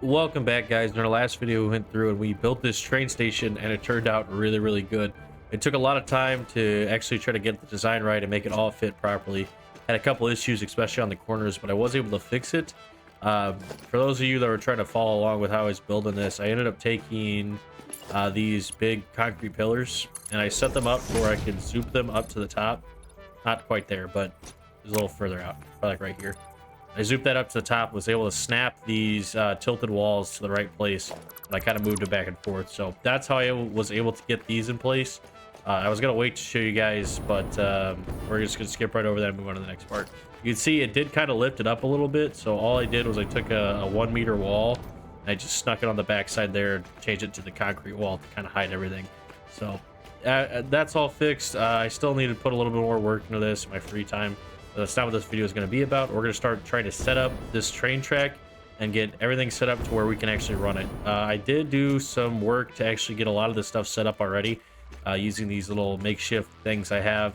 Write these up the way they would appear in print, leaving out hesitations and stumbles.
Welcome back, guys. In our last video, we went through and we built this train station, and it turned out really good. It took a lot of time to actually try to get the design right and make it all fit properly. Had a couple issues, especially on the corners, but I was able to fix it. For those of you that were trying to follow along with how I was building this, I ended up taking these big concrete pillars and I set them up where I could zoom them up to the top. Not quite there, but a little further out, probably like right here. I zooped that up to the top, was able to snap these tilted walls to the right place, and I kind of moved it back and forth. So that's how I was able to get these in place. I was going to wait to show you guys, but we're just going to skip right over that and move on to the next part. You can see it did kind of lift it up a little bit. So all I did was I took a 1 meter wall, and I just snuck it on the back side there and changed it to the concrete wall to kind of hide everything. So that's all fixed. I still need to put a little bit more work into this in my free time. That's not what this video is going to be about. We're going to start trying to set up this train track and get everything set up to where we can actually run it. I did do some work to actually get a lot of this stuff set up already using these little makeshift things I have.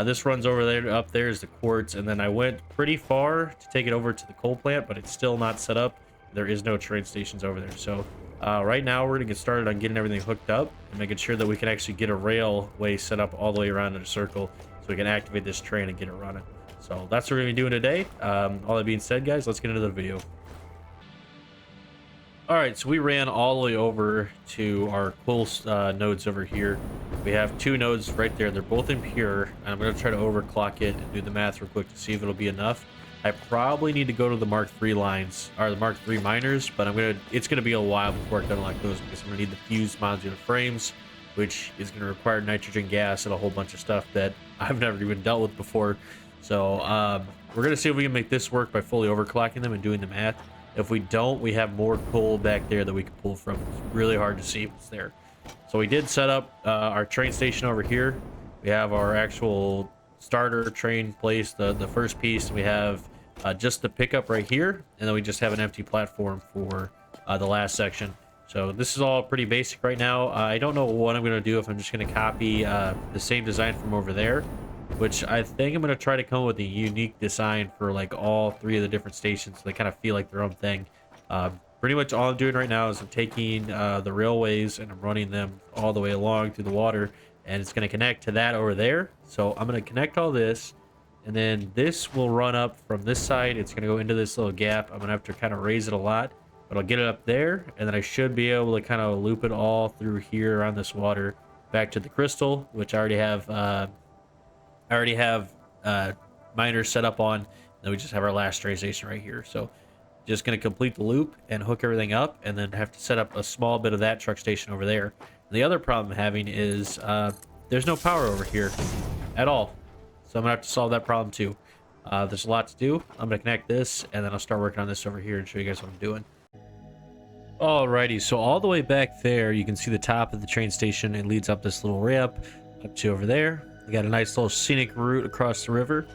This runs over there. Up there is the quartz, and then I went pretty far to take it over to the coal plant, but it's still not set up. There is no train stations over there. So right now we're going to get started on getting everything hooked up and making sure that we can actually get a railway set up all the way around in a circle so we can activate this train and get it running. So that's what we're going to be doing today. All that being said, guys, let's get into the video. All right, so we ran all the way over to our cool nodes over here. We have two nodes right there. They're both impure. I'm going to try to overclock it and do the math real quick to see if it'll be enough. I probably need to go to the Mark III lines, or the Mark III miners, but it's going to be a while before I can unlock those because I'm going to need the fused modular frames, which is going to require nitrogen gas and a whole bunch of stuff that I've never even dealt with before. So we're going to see if we can make this work by fully overclocking them and doing the math. If we don't, we have more coal back there that we can pull from. It's really hard to see what's there. So we did set up our train station over here. We have our actual starter train place, the first piece. We have just the pickup right here, and then we just have an empty platform for the last section. So this is all pretty basic right now. I don't know what I'm going to do, if I'm just going to copy the same design from over there, which I think I'm going to try to come up with a unique design for like all three of the different stations so they kind of feel like their own thing. Pretty much all I'm doing right now is I'm taking the railways and I'm running them all the way along through the water, and it's going to connect to that over there. So I'm going to connect all this, and then this will run up from this side. It's going to go into this little gap. I'm going to have to kind of raise it a lot, but I'll get it up there, and then I should be able to kind of loop it all through here around this water back to the crystal, which I already have miners set up on. Then we just have our last train station right here. So just going to complete the loop and hook everything up, and then have to set up a small bit of that truck station over there. And the other problem I'm having is there's no power over here at all. So I'm gonna have to solve that problem too. There's a lot to do. I'm gonna connect this, and then I'll start working on this over here and show you guys what I'm doing. Alrighty, so all the way back there, you can see the top of the train station. It leads up this little ramp up to over there. We got a nice little scenic route across the river.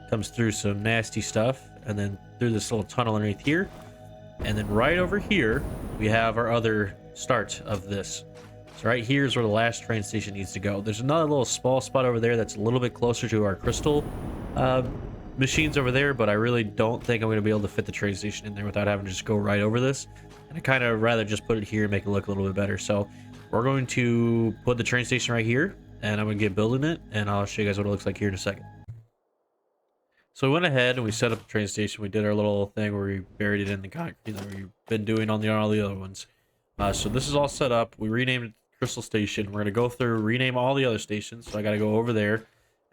Comes through some nasty stuff, and then through this little tunnel underneath here. And then right over here, we have our other start of this. So right here is where the last train station needs to go. There's another little small spot over there that's a little bit closer to our crystal machines over there, but I really don't think I'm going to be able to fit the train station in there without having to just go right over this. And I kind of rather just put it here and make it look a little bit better. So we're going to put the train station right here, and I'm going to get building it, and I'll show you guys what it looks like here in a second. So we went ahead and we set up the train station. We did our little thing where we buried it in the concrete that we've been doing on all the other ones. So this is all set up. We renamed it Crystal Station. We're going to go through, rename all the other stations. So I got to go over there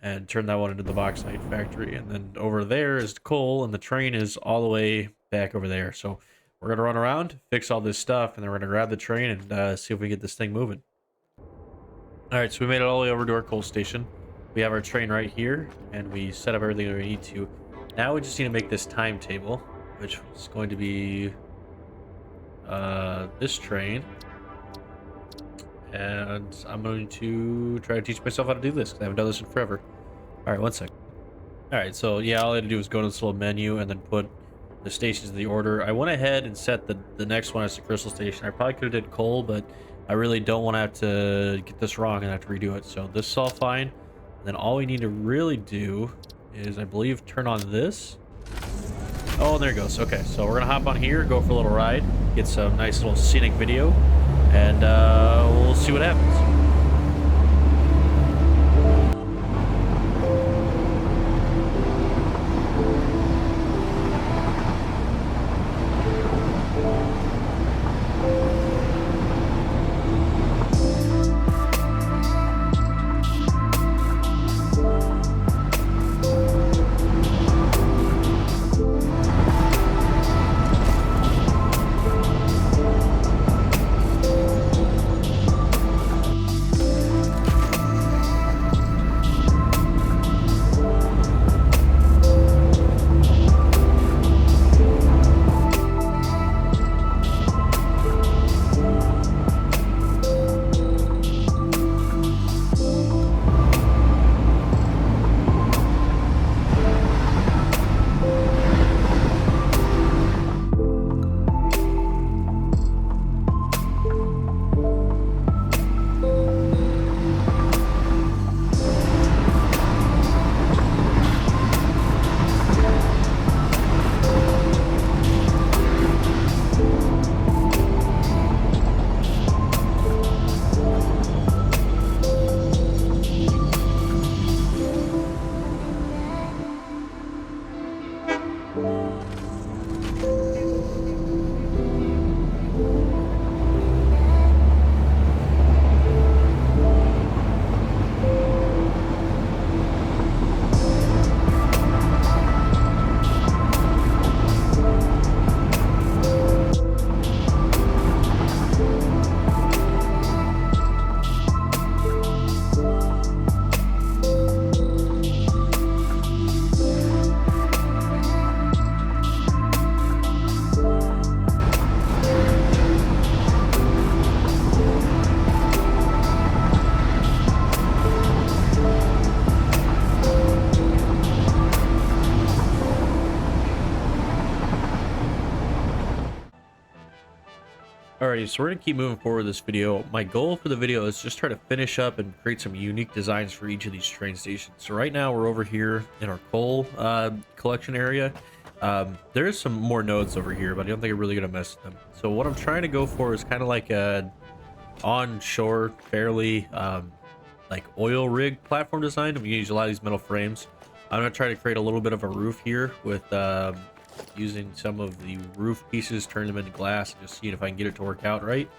and turn that one into the bauxite factory. And then over there is the coal, and the train is all the way back over there. So we're going to run around, fix all this stuff, and then we're going to grab the train and see if we get this thing moving. All right, so we made it all the way over to our coal station. We have our train right here, and we set up everything that we need to. Now we just need to make this timetable, which is going to be this train. And I'm going to try to teach myself how to do this because I haven't done this in forever. All right, one sec. All right, so yeah, all I had to do was go to this little menu and then put the stations in the order. I went ahead and set the next one as the crystal station. I probably could have did coal, but I really don't want to have to get this wrong and have to redo it. So this is all fine. And then all we need to really do is, I believe, turn on this. Oh, there it goes. Okay, so we're gonna hop on here, go for a little ride, get some nice little scenic video, and we'll see what happens. Alrighty, so we're gonna keep moving forward with this video. My goal for the video is just try to finish up and create some unique designs for each of these train stations. So right now we're over here in our coal collection area. There is some more nodes over here, but I don't think I'm really gonna mess with them. So what I'm trying to go for is kind of like a onshore, fairly like oil rig platform design. I'm gonna use a lot of these metal frames. I'm gonna try to create a little bit of a roof here with using some of the roof pieces, turn them into glass, and just seeing if I can get it to work out right.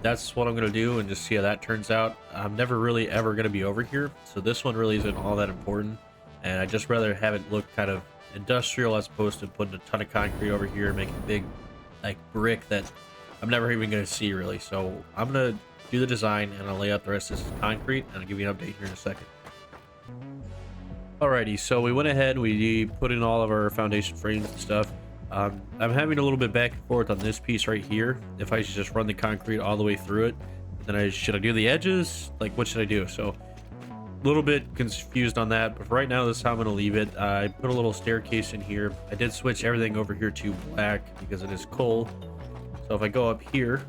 That's what I'm gonna do, and just see how that turns out. I'm never really ever gonna be over here, so this one really isn't all that important, and I just rather have it look kind of industrial as opposed to putting a ton of concrete over here, making a big like brick that I'm never even gonna see really. So I'm gonna do the design and I'll lay out the rest of this concrete, and I'll give you an update here in a second. Alrighty, so we went ahead, we put in all of our foundation frames and stuff. I'm having a little bit back and forth on this piece right here. If I should just run the concrete all the way through it, then should I do the edges? Like, what should I do? So a little bit confused on that, but for right now, this is how I'm going to leave it. I put a little staircase in here. I did switch everything over here to black because it is coal. So if I go up here,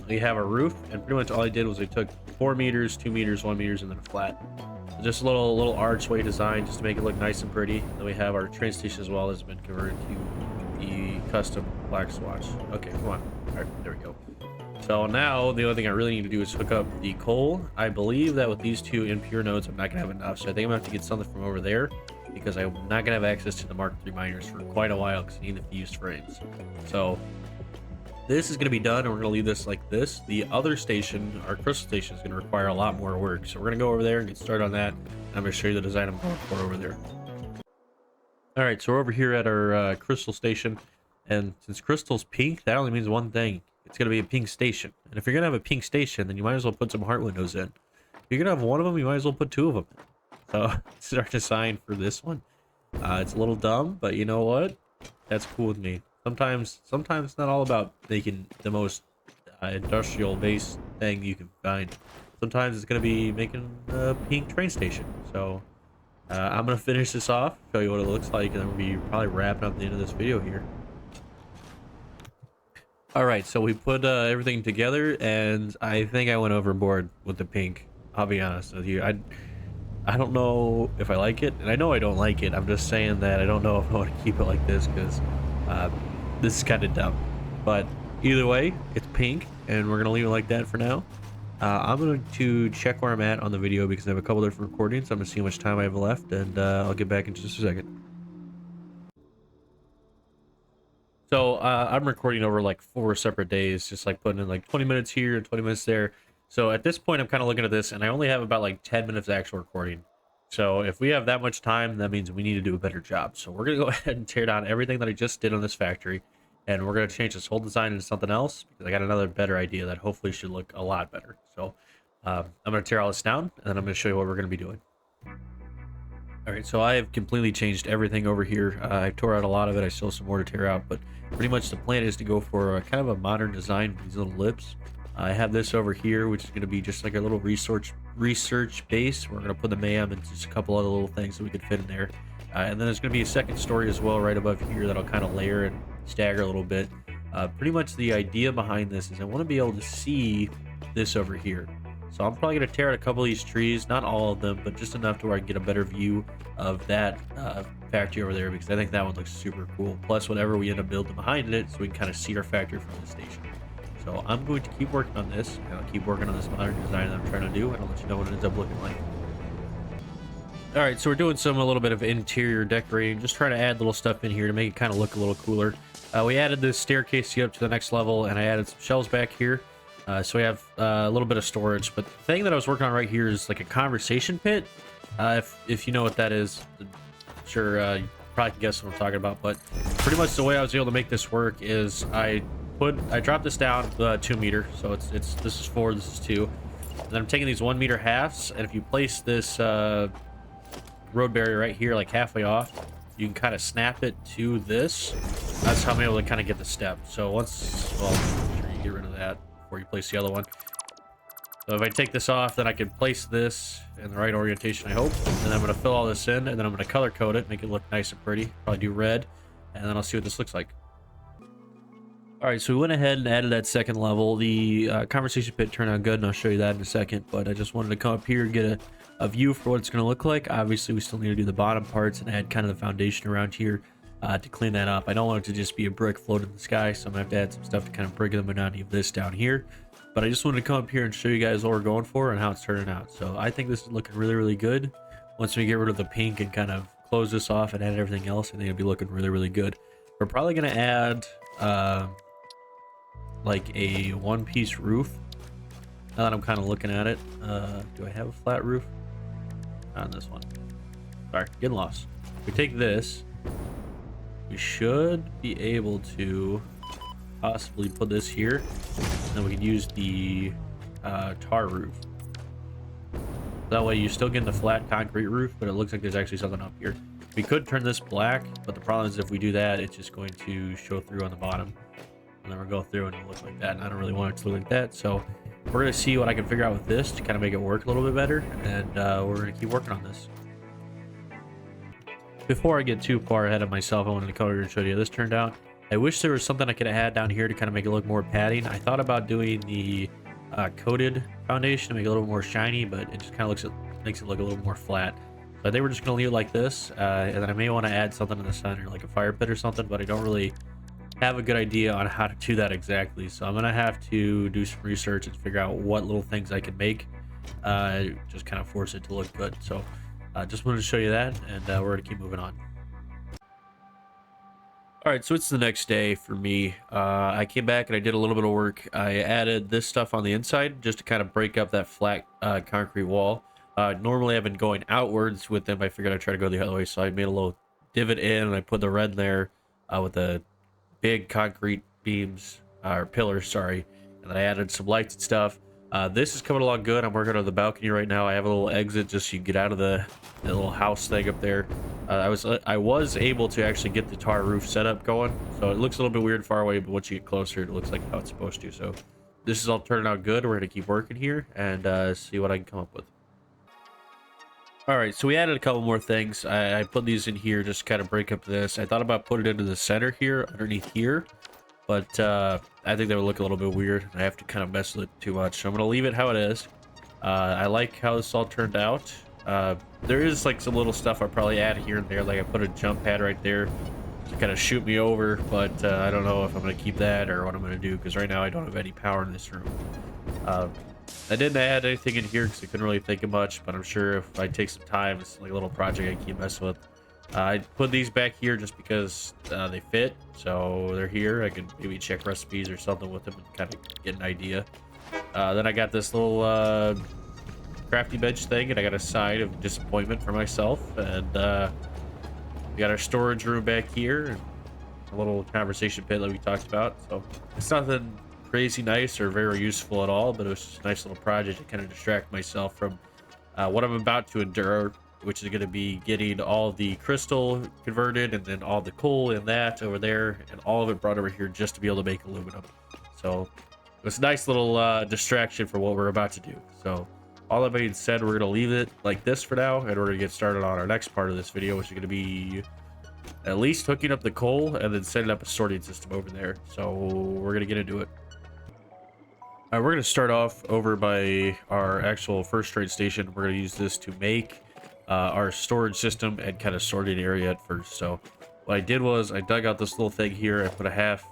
we have our roof, and pretty much all I did was I took 4 meters, 2 meters, 1 meters, and then a flat. Just a little archway design just to make it look nice and pretty. Then we have our train station as well, has been converted to the custom black swatch. Okay, come on. All right, there we go. So now the only thing I really need to do is hook up the coal. I believe that with these two impure nodes, I'm not gonna have enough, so I think I'm gonna have to get something from over there because I'm not gonna have access to the Mark III miners for quite a while because I need the fused frames. So this is going to be done, and we're going to leave this like this. The other station, our crystal station, is going to require a lot more work. So we're going to go over there and get started on that. And I'm going to show you the design I'm going for over there. All right, so we're over here at our crystal station. And since crystal's pink, that only means one thing. It's going to be a pink station. And if you're going to have a pink station, then you might as well put some heart windows in. If you're going to have one of them, you might as well put 2 of them in. So this is our design for this one. It's a little dumb, but you know what? That's cool with me. Sometimes it's not all about making the most industrial based thing you can find. Sometimes it's going to be making a pink train station. So I'm going to finish this off, show you what it looks like, and then we'll be probably wrapping up the end of this video here. Alright, so we put everything together, and I think I went overboard with the pink. I'll be honest with you. I don't know if I like it, and I know I don't like it. I'm just saying that I don't know if I want to keep it like this because uh, this is kind of dumb. But either way, it's pink, and we're gonna leave it like that for now. I'm going to check where I'm at on the video because I have a couple different recordings. I'm gonna see how much time I have left, and I'll get back in just a second. So I'm recording over like 4 separate days, just like putting in like 20 minutes here and 20 minutes there. So at this point, I'm kind of looking at this, and I only have about like 10 minutes of actual recording. So if we have that much time, that means we need to do a better job. So we're gonna go ahead and tear down everything that I just did on this factory, and we're gonna change this whole design into something else because I got another better idea that hopefully should look a lot better. So I'm gonna tear all this down, and then I'm gonna show you what we're gonna be doing. All right, so I have completely changed everything over here. I tore out a lot of it. I still have some more to tear out, but pretty much the plan is to go for a kind of a modern design with these little lips. I have this over here, which is going to be just like a little research base. We're going to put the MAM and just a couple other little things that we could fit in there. And then there's going to be a second story as well right above here that'll kind of layer and stagger a little bit. Pretty much the idea behind this is I want to be able to see this over here. So I'm probably going to tear out a couple of these trees, not all of them, but just enough to where I can get a better view of that factory over there, because I think that one looks super cool. Plus whatever we end up building behind it, so we can kind of see our factory from the station. So I'm going to keep working on this, and I'll keep working on this modern design that I'm trying to do, and I'll let you know what it ends up looking like. All right, so we're doing a little bit of interior decorating, just trying to add little stuff in here to make it kind of look a little cooler. We added this staircase to get up to the next level, and I added some shelves back here. So we have a little bit of storage, but the thing that I was working on right here is like a conversation pit. If you know what that is, I'm sure you probably can guess what I'm talking about. But pretty much the way I was able to make this work is I dropped this down 2 meter, so this is 4, this is 2, and then I'm taking these 1 meter halves, and if you place this road barrier right here, like halfway off, you can kind of snap it to this. That's how I'm able to kind of get the step. So well, make sure you get rid of that before you place the other one. So if I take this off, then I can place this in the right orientation, I hope. And I'm going to fill all this in, and then I'm going to color code it, make it look nice and pretty. Probably do red, and then I'll see what this looks like. All right, so we went ahead and added that second level. The conversation pit turned out good, and I'll show you that in a second. But I just wanted to come up here and get a view for what it's going to look like. Obviously, we still need to do the bottom parts and add kind of the foundation around here to clean that up. I don't want it to just be a brick floating in the sky, so I'm going to have to add some stuff to kind of break them down to this down here. But I just wanted to come up here and show you guys what we're going for and how it's turning out. So I think this is looking really, really good. Once we get rid of the pink and kind of close this off and add everything else, I think it'll be looking really, really good. We're probably going to add like a one-piece roof. Now that I'm kind of looking at it, do I have a flat roof? Not on this one. Sorry, getting lost. If we take this, we should be able to possibly put this here, and then we can use the tar roof. That way you're still getting the flat concrete roof, but it looks like there's actually something up here. We could turn this black, but the problem is if we do that, it's just going to show through on the bottom. And then we'll go through and it'll look like that, and I don't really want it to look like that. So we're going to see what I can figure out with this to kind of make it work a little bit better, and we're going to keep working on this. Before I get too far ahead of myself, I wanted to come over and show you how this turned out. I wish there was something I could have had down here to kind of make it look more padding. I thought about doing the coated foundation to make it a little more shiny, but it just kind of makes it look a little more flat. So I think we're just going to leave it like this, and then I may want to add something in the center, like a fire pit or something, but I don't really have a good idea on how to do that exactly. So I'm going to have to do some research and figure out what little things I can make, just kind of force it to look good. So just wanted to show you that, and we're going to keep moving on. All right, so it's the next day for me. I came back and I did a little bit of work. I added this stuff on the inside just to kind of break up that flat concrete wall. Normally I've been going outwards with them. I figured I'd try to go the other way, so I made a little divot in and I put the red there with the big concrete beams, or pillars, sorry. And then I added some lights and stuff. This is coming along good. I'm working on the balcony right now. I have a little exit just so you can get out of the little house thing up there. I was able to actually get the tar roof setup going, so it looks a little bit weird far away, but once you get closer, it looks like how it's supposed to. So this is all turning out good. We're going to keep working here and see what I can come up with. All right, so we added a couple more things. I put these in here just to kind of break up this. I thought about putting it into the center here, underneath here, but I think that would look a little bit weird. I have to kind of mess with it too much, so I'm going to leave it how it is. I like how this all turned out. There is like some little stuff I'll probably add here and there, like I put a jump pad right there to kind of shoot me over, but I don't know if I'm going to keep that or what I'm going to do, because right now I don't have any power in this room. I didn't add anything in here because I couldn't really think of much, but I'm sure if I take some time, it's like a little project I can keep messing with. I put these back here just because they fit, so they're here. I can maybe check recipes or something with them and kind of get an idea. Then I got this little crafty bench thing, and I got a sign of disappointment for myself, and we got our storage room back here and a little conversation pit that we talked about. So it's nothing crazy nice or very useful at all, but it was just a nice little project to kind of distract myself from what I'm about to endure, which is going to be getting all the crystal converted and then all the coal in that over there and all of it brought over here just to be able to make aluminum. So it was a nice little distraction for what we're about to do. So all that being said, we're going to leave it like this for now in order to get started on our next part of this video, which is going to be at least hooking up the coal and then setting up a sorting system over there. So we're going to get into it. We're going to start off over by our actual first train station. We're going to use this to make our storage system and kind of sorting area at first. So what I did was I dug out this little thing here. I put a half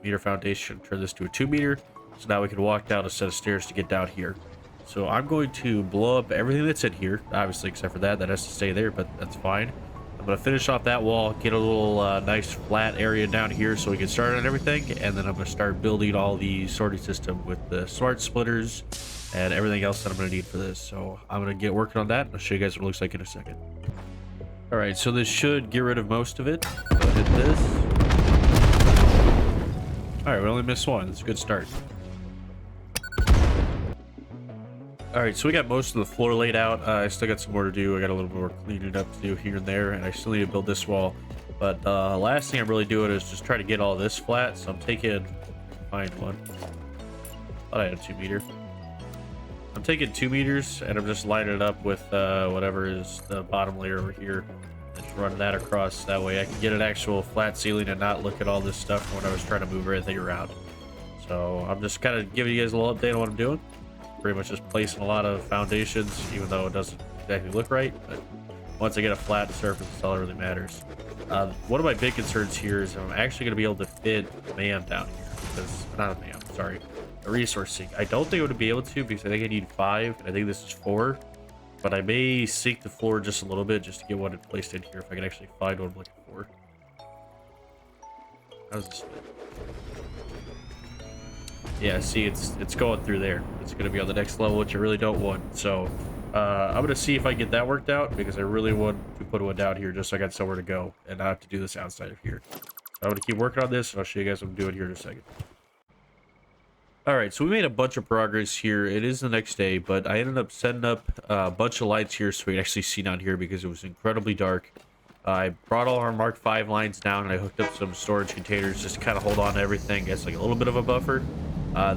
meter foundation, turn this to a 2 meter. So now we can walk down a set of stairs to get down here. So I'm going to blow up everything that's in here, obviously, except for that has to stay there, but that's fine. I'm going to finish off that wall, get a little nice flat area down here so we can start on everything, and then I'm going to start building all the sorting system with the smart splitters and everything else that I'm going to need for this. So I'm going to get working on that, and I'll show you guys what it looks like in a second. All right, so this should get rid of most of it. So I hit this. All right, we only missed one. That's a good start. All right, so we got most of the floor laid out. I still got some more to do. I got a little more cleaning up to do here and there, and I still need to build this wall. But last thing I'm really doing is just try to get all this flat. So I'm taking, find one. Thought I had a 2 meter. I'm taking 2 meters, and I'm just lining it up with whatever is the bottom layer over here. And just run that across. That way I can get an actual flat ceiling and not look at all this stuff when I was trying to move everything around. So I'm just kind of giving you guys a little update on what I'm doing. Pretty much just placing a lot of foundations, even though it doesn't exactly look right. But once I get a flat surface, that's all that really matters. One of my big concerns here is I'm actually going to be able to fit a man down here. Because, not a man, sorry, a resource sink. I don't think I would be able to because I think I need 5, and I think this is 4. But I may sink the floor just a little bit just to get one placed in here if I can actually find what I'm looking for. How's this fit? Yeah, see, it's going through there. It's going to be on the next level, which I really don't want. So I'm going to see if I get that worked out, because I really want to put one down here just so I got somewhere to go and not have to do this outside of here. So I'm going to keep working on this, and I'll show you guys what I'm doing here in a second. All right, so we made a bunch of progress here. It is the next day, but I ended up setting up a bunch of lights here so we can actually see down here because it was incredibly dark. I brought all our Mark V lines down, and I hooked up some storage containers just to kind of hold on to everything as like a little bit of a buffer.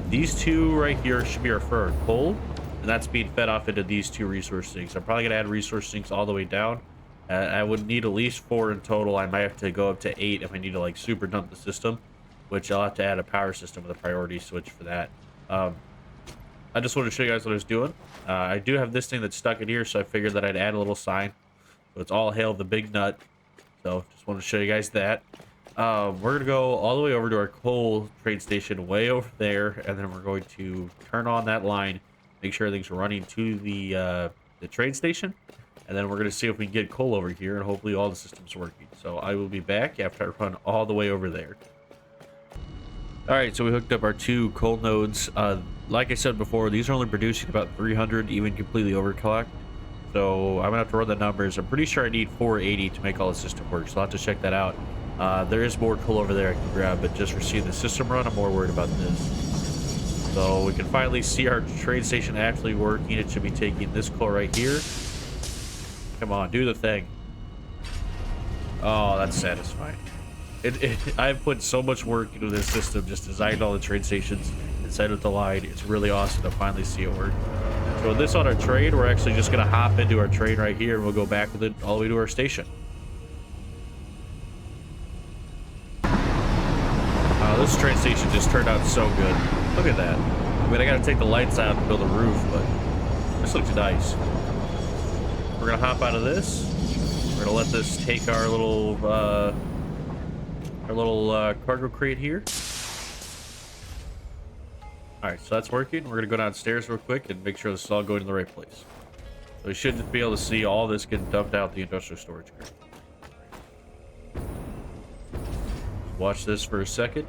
These two right here should be our for our coal, and that's being fed off into these 2 resource sinks. I'm probably gonna add resource sinks all the way down. I would need at least 4 in total. I might have to go up to 8 if I need to like super dump the system, which I'll have to add a power system with a priority switch for that. I just wanted to show you guys what I was doing. I do have this thing that's stuck in here, so I figured that I'd add a little sign. So it's all hail the big nut. So just wanted to show you guys that. We're gonna go all the way over to our coal train station way over there, and then we're going to turn on that line, make sure everything's running to the train station, and then we're gonna see if we can get coal over here, and hopefully all the systems are working. So I will be back after I run all the way over there. All right, so we hooked up our 2 coal nodes. Like I said before, these are only producing about 300, even completely overclocked. So I'm gonna have to run the numbers. I'm pretty sure I need 480 to make all the system work, so I'll have to check that out. There is more coal over there I can grab, but just for seeing the system run, I'm more worried about this. So we can finally see our train station actually working. It should be taking this coal right here. Come on, do the thing. Oh, that's satisfying. I've put so much work into this system, just designed all the train stations and set up the line. It's really awesome to finally see it work. So with this on our train, we're actually just gonna hop into our train right here, and we'll go back with it all the way to our station. This train station just turned out so good. Look at that. I mean, I gotta take the lights out and build a roof, but this looks nice. we're gonna hop out of this. We're gonna let this take our little cargo crate here. All right, so that's working. We're gonna go downstairs real quick and make sure this is all going to the right place. So we should be able to see all this getting dumped out the industrial storage crate. Watch this for a second.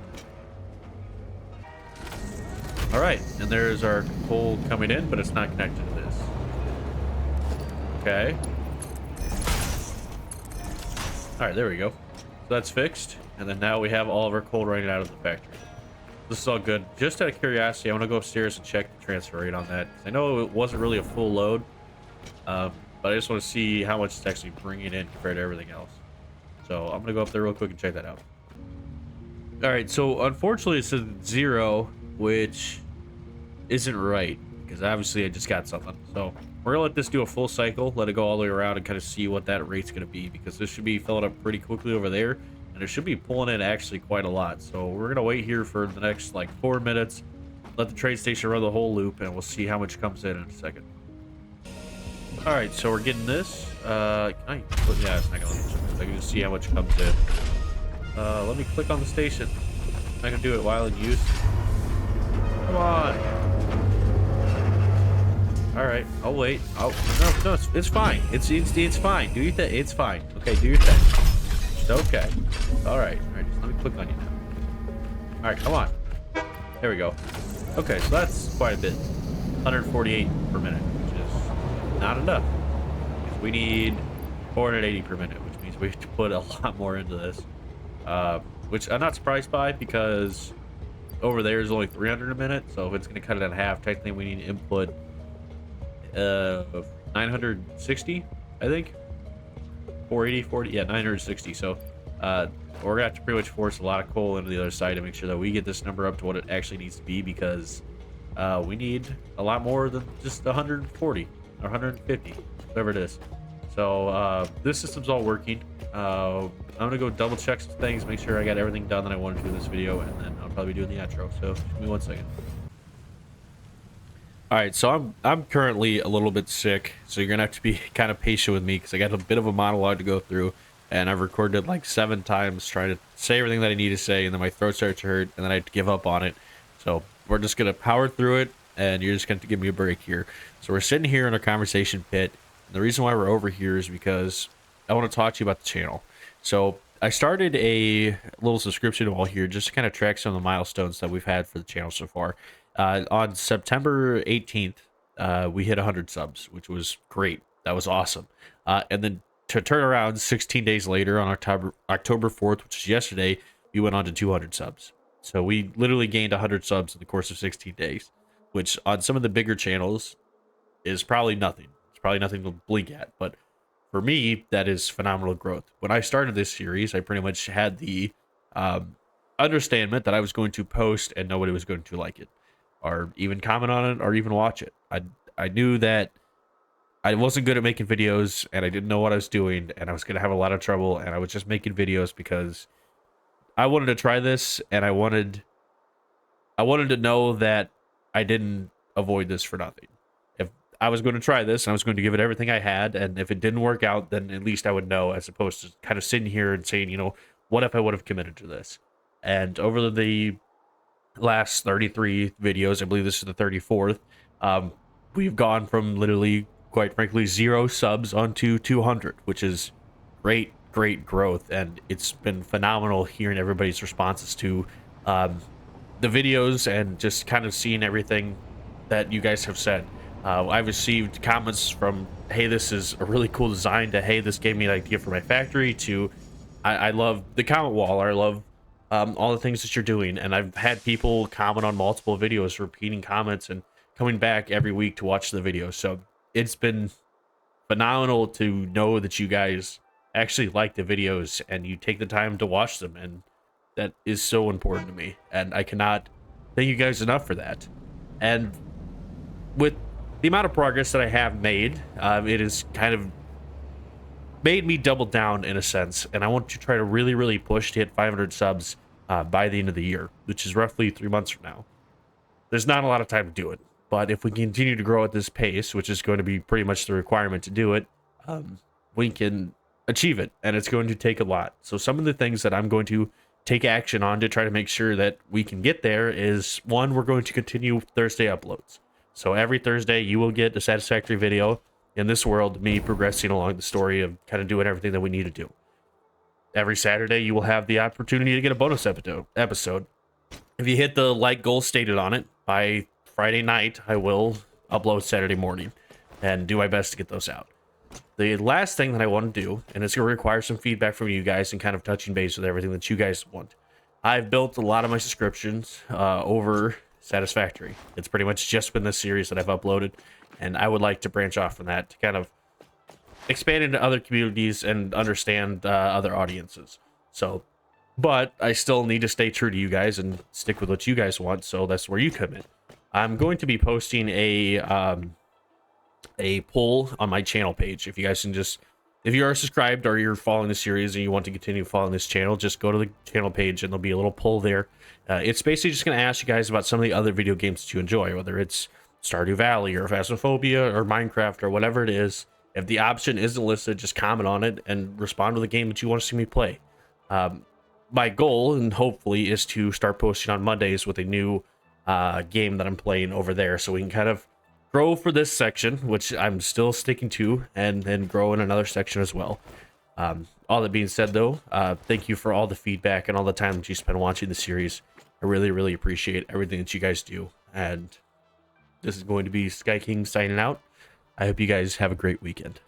All right, and there's our coal coming in, but it's not connected to this. Okay. All right, there we go. So that's fixed, and then now we have all of our coal running out of the factory. This is all good. Just out of curiosity, I want to go upstairs and check the transfer rate on that. I know it wasn't really a full load, but I just want to see how much it's actually bringing in compared to everything else. So I'm gonna go up there real quick and check that out. All right, so unfortunately it says 0, which isn't right, because obviously I just got something. So we're gonna let this do a full cycle, let it go all the way around, and kind of see what that rate's gonna be, because this should be filling up pretty quickly over there, and it should be pulling in actually quite a lot. So we're gonna wait here for the next like 4 minutes, let the train station run the whole loop, and we'll see how much comes in a second. All right, so we're getting this. Can I put, yeah, it's not gonna let me check this. I can just see how much comes in. Let me click on the station. I can do it while in use. Come on. All right, I'll wait. Oh no, it's fine. It's fine. Do your thing. It's fine. Okay, do your thing. It's okay. All right. Just let me click on you now. All right, come on. There we go. Okay, so that's quite a bit. 148 per minute, which is not enough. We need 480 per minute, which means we have to put a lot more into this. Which I'm not surprised by, because over there is only 300 a minute. So if it's going to cut it in half, technically we need to input 960, I think. 480, 40, yeah, 960. So we're gonna have to pretty much force a lot of coal into the other side to make sure that we get this number up to what it actually needs to be, because we need a lot more than just 140 or 150, whatever it is. So this system's all working. I'm gonna go double check some things, make sure I got everything done that I wanted to do in this video, and then I'll probably be doing the outro. So give me 1 second. All right, so I'm currently a little bit sick, so you're gonna have to be kind of patient with me, because I got a bit of a monologue to go through, and I've recorded like 7 times trying to say everything that I need to say, and then my throat starts to hurt, and then I have to give up on it. So we're just gonna power through it, and you're just gonna have to give me a break here. So we're sitting here in our conversation pit. And the reason why we're over here is because I want to talk to you about the channel. So I started a little subscription wall here just to kind of track some of the milestones that we've had for the channel so far. On September 18th, we hit 100 subs, which was great. That was awesome. And then to turn around 16 days later on October 4th, which is yesterday, we went on to 200 subs. So we literally gained 100 subs in the course of 16 days, which on some of the bigger channels is probably nothing. It's probably nothing to blink at, but for me, that is phenomenal growth. When I started this series, I pretty much had the understanding that I was going to post and nobody was going to like it, or even comment on it, or even watch it. I knew that I wasn't good at making videos, and I didn't know what I was doing, and I was going to have a lot of trouble, and I was just making videos because I wanted to try this, and I wanted to know that I didn't avoid this for nothing. If I was going to try this, and I was going to give it everything I had, and if it didn't work out, then at least I would know, as opposed to kind of sitting here and saying, you know, what if I would have committed to this? And over the last 33 videos, I believe this is the 34th, we've gone from literally, quite frankly, 0 subs onto 200, which is great growth, and it's been phenomenal hearing everybody's responses to the videos and just kind of seeing everything that you guys have said. I've received comments from, hey, this is a really cool design, to, hey, this gave me an idea for my factory, to I love the comment wall, or I love all the things that you're doing. And I've had people comment on multiple videos, repeating comments and coming back every week to watch the video. So it's been phenomenal to know that you guys actually like the videos and you take the time to watch them, and that is so important to me, and I cannot thank you guys enough for that. And with the amount of progress that I have made, it has kind of made me double down in a sense, and I want to try to really push to hit 500 subs by the end of the year, which is roughly 3 months from now. There's not a lot of time to do it, but if we continue to grow at this pace, which is going to be pretty much the requirement to do it, we can achieve it, and it's going to take a lot. So some of the things that I'm going to take action on to try to make sure that we can get there is, one, we're going to continue Thursday uploads. So every Thursday you will get a Satisfactory video in this world, me progressing along the story of kind of doing everything that we need to do. Every Saturday you will have the opportunity to get a bonus episode. If you hit the like goal stated on it by Friday night, I will upload Saturday morning and do my best to get those out. The last thing that I want to do, and it's going to require some feedback from you guys and kind of touching base with everything that you guys want. I've built a lot of my subscriptions over Satisfactory. It's pretty much just been this series that I've uploaded, and I would like to branch off from that to kind of expand into other communities and understand other audiences. So, but I still need to stay true to you guys and stick with what you guys want, so that's where you come in. I'm going to be posting a poll on my channel page. If you guys can just, if you are subscribed or you're following the series and you want to continue following this channel, just go to the channel page and there'll be a little poll there. It's basically just going to ask you guys about some of the other video games that you enjoy, whether it's Stardew Valley or Phasmophobia or Minecraft or whatever it is. If the option isn't listed, just comment on it and respond with a game that you want to see me play. My goal, and hopefully, is to start posting on Mondays with a new game that I'm playing over there, so we can kind of grow for this section, which I'm still sticking to, and then grow in another section as well. All that being said, though, thank you for all the feedback and all the time that you spend watching the series. I really, really appreciate everything that you guys do, and this is going to be Sky King signing out. I hope you guys have a great weekend.